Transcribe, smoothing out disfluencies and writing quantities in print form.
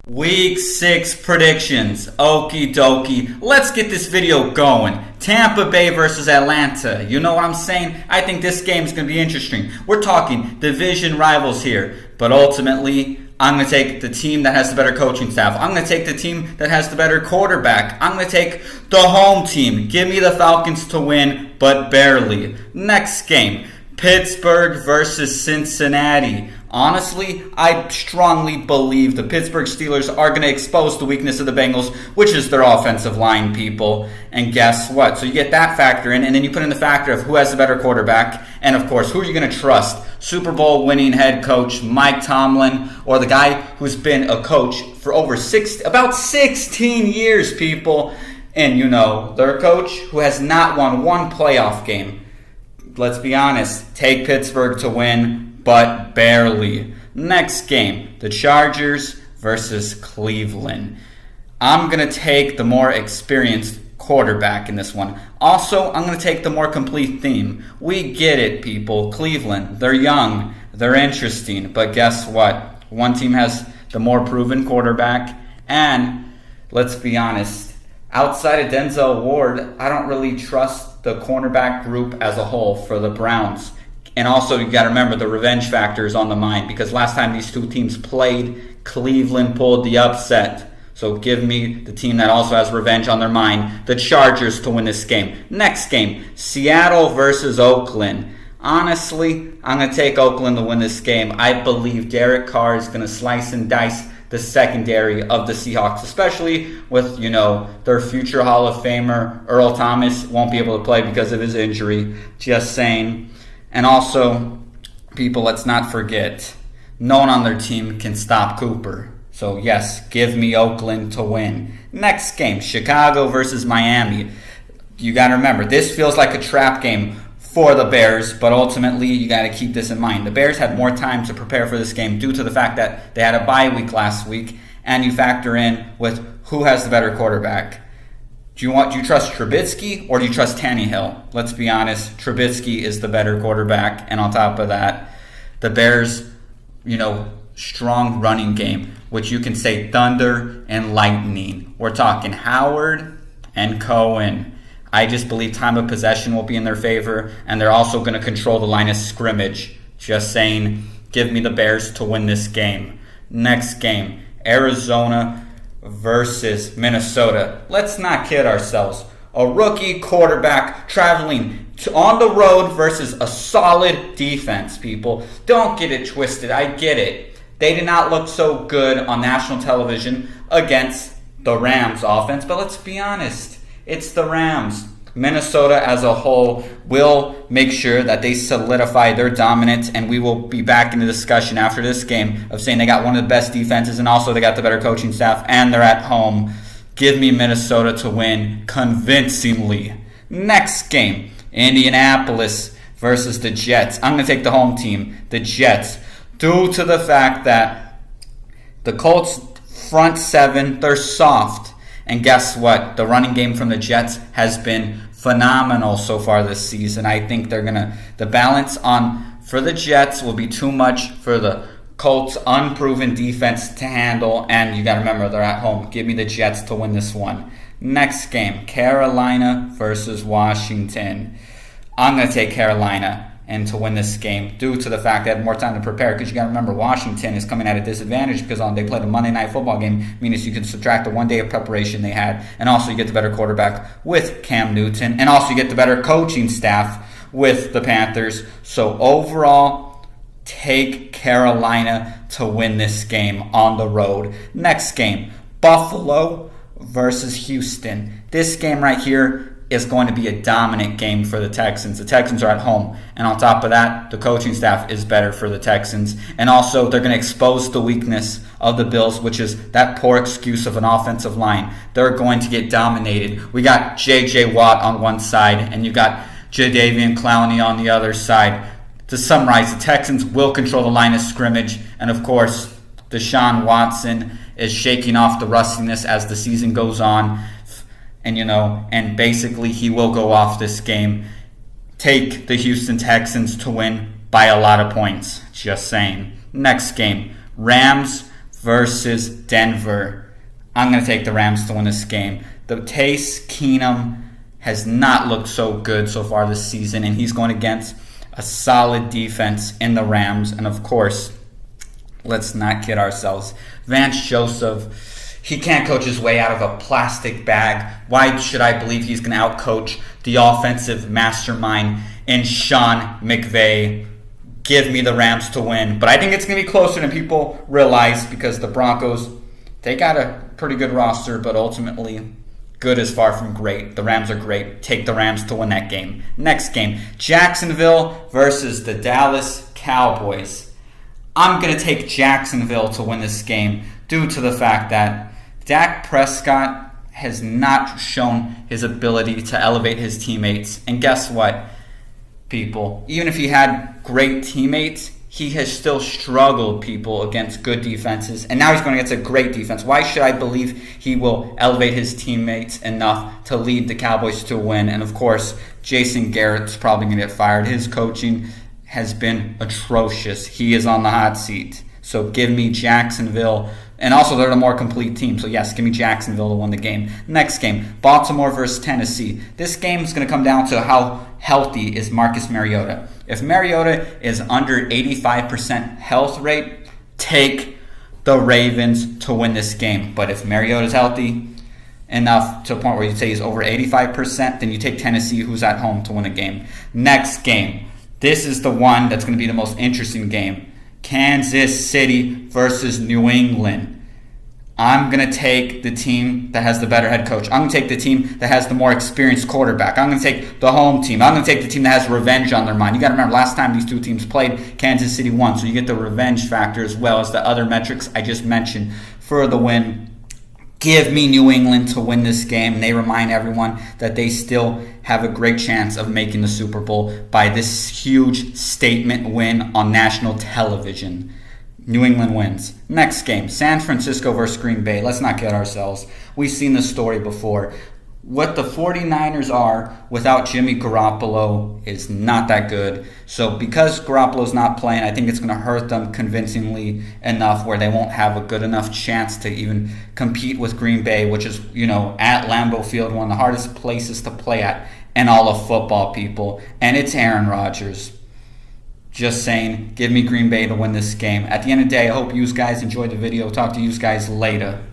Week 6 predictions. Okie dokie. Let's get this video going. Tampa Bay versus Atlanta. You know what I'm saying? I think this game is going to be interesting. We're talking division rivals here. But ultimately, I'm going to take the team that has the better coaching staff. I'm going to take the team that has the better quarterback. I'm going to take the home team. Give me the Falcons to win, but barely. Next game. Pittsburgh versus Cincinnati. Honestly, I strongly believe the Pittsburgh Steelers are going to expose the weakness of the Bengals, which is their offensive line, people. And guess what? So you get that factor in, and then you put in the factor of who has the better quarterback, and of course, who are you going to trust? Super Bowl winning head coach Mike Tomlin, or the guy who's been a coach for about 16 years, people. And you know, their coach who has not won one playoff game. Let's be honest, take Pittsburgh to win, but barely. Next game, the Chargers versus Cleveland. I'm going to take the more experienced quarterback in this one. Also, I'm going to take the more complete team. We get it, people. Cleveland, they're young, they're interesting, but guess what? One team has the more proven quarterback, and let's be honest, outside of Denzel Ward, I don't really trust the cornerback group as a whole for the Browns. And also, you got to remember the revenge factor is on the mind, because last time these two teams played, Cleveland pulled the upset. So give me the team that also has revenge on their mind, the Chargers, to win this game. Next game, Seattle versus Oakland. Honestly, I'm going to take Oakland to win this game. I believe Derek Carr is going to slice and dice the secondary of the Seahawks, especially with, their future Hall of Famer, Earl Thomas, won't be able to play because of his injury. Just saying. And also, people, let's not forget, no one on their team can stop Cooper. So yes, give me Oakland to win. Next game, Chicago versus Miami. You got to remember, this feels like a trap game for the Bears, but ultimately you got to keep this in mind. The Bears had more time to prepare for this game due to the fact that they had a bye week last week, and you factor in with who has the better quarterback. Do you trust Trubisky or do you trust Tannehill? Let's be honest, Trubisky is the better quarterback, and on top of that, the Bears, strong running game, which you can say thunder and lightning. We're talking Howard and Cohen. I just believe time of possession will be in their favor, and they're also going to control the line of scrimmage. Just saying, give me the Bears to win this game. Next game, Arizona versus Minnesota. Let's not kid ourselves. A rookie quarterback traveling on the road versus a solid defense, people. Don't get it twisted. I get it. They did not look so good on national television against the Rams offense, but let's be honest. It's the Rams. Minnesota as a whole will make sure that they solidify their dominance, and we will be back in the discussion after this game of saying they got one of the best defenses, and also they got the better coaching staff, and they're at home. Give me Minnesota to win convincingly. Next game, Indianapolis versus the Jets. I'm going to take the home team, the Jets, due to the fact that the Colts front seven, they're soft. And guess what? The running game from the Jets has been phenomenal so far this season. I think the balance for the Jets will be too much for the Colts' unproven defense to handle. And you got to remember, they're at home. Give me the Jets to win this one. Next game, Carolina versus Washington. I'm going to take Carolina and to win this game due to the fact they had more time to prepare, because you got to remember Washington is coming at a disadvantage because they played a Monday Night Football game, meaning you can subtract the 1 day of preparation they had, and also you get the better quarterback with Cam Newton, and also you get the better coaching staff with the Panthers. So overall, take Carolina to win this game on the road. Next game, Buffalo versus Houston. This game right here is going to be a dominant game for the Texans. The Texans are at home. And on top of that, the coaching staff is better for the Texans. And also, they're going to expose the weakness of the Bills, which is that poor excuse of an offensive line. They're going to get dominated. We got J.J. Watt on one side, and you got Jadeveon Clowney on the other side. To summarize, the Texans will control the line of scrimmage. And of course, Deshaun Watson is shaking off the rustiness as the season goes on. And basically he will go off this game. Take the Houston Texans to win by a lot of points. Just saying. Next game, Rams versus Denver. I'm going to take the Rams to win this game. The Case Keenum has not looked so good so far this season, and he's going against a solid defense in the Rams. And of course, let's not kid ourselves. Vance Joseph, he can't coach his way out of a plastic bag. Why should I believe he's going to outcoach the offensive mastermind in Sean McVay? Give me the Rams to win. But I think it's going to be closer than people realize, because the Broncos, they got a pretty good roster, but ultimately good is far from great. The Rams are great. Take the Rams to win that game. Next game, Jacksonville versus the Dallas Cowboys. I'm going to take Jacksonville to win this game due to the fact that Dak Prescott has not shown his ability to elevate his teammates. And guess what, people? Even if he had great teammates, he has still struggled, people, against good defenses. And now he's going against a great defense. Why should I believe he will elevate his teammates enough to lead the Cowboys to a win? And of course, Jason Garrett's probably going to get fired. His coaching has been atrocious. He is on the hot seat. So give me Jacksonville. And also, they're the more complete team. So yes, give me Jacksonville to win the game. Next game, Baltimore versus Tennessee. This game is going to come down to how healthy is Marcus Mariota. If Mariota is under 85% health rate, take the Ravens to win this game. But if Mariota is healthy enough to a point where you say he's over 85%, then you take Tennessee, who's at home, to win a game. Next game. This is the one that's going to be the most interesting game. Kansas City versus New England. I'm going to take the team that has the better head coach. I'm going to take the team that has the more experienced quarterback. I'm going to take the home team. I'm going to take the team that has revenge on their mind. You got to remember, last time these two teams played, Kansas City won. So you get the revenge factor as well as the other metrics I just mentioned for the win. Give me New England to win this game. And they remind everyone that they still have a great chance of making the Super Bowl by this huge statement win on national television. New England wins. Next game, San Francisco versus Green Bay. Let's not kid ourselves. We've seen this story before. What the 49ers are without Jimmy Garoppolo is not that good. So because Garoppolo's not playing, I think it's going to hurt them convincingly enough where they won't have a good enough chance to even compete with Green Bay, which is, at Lambeau Field, one of the hardest places to play at in all of football, people. And it's Aaron Rodgers. Just saying, give me Green Bay to win this game. At the end of the day, I hope you guys enjoyed the video. Talk to you guys later.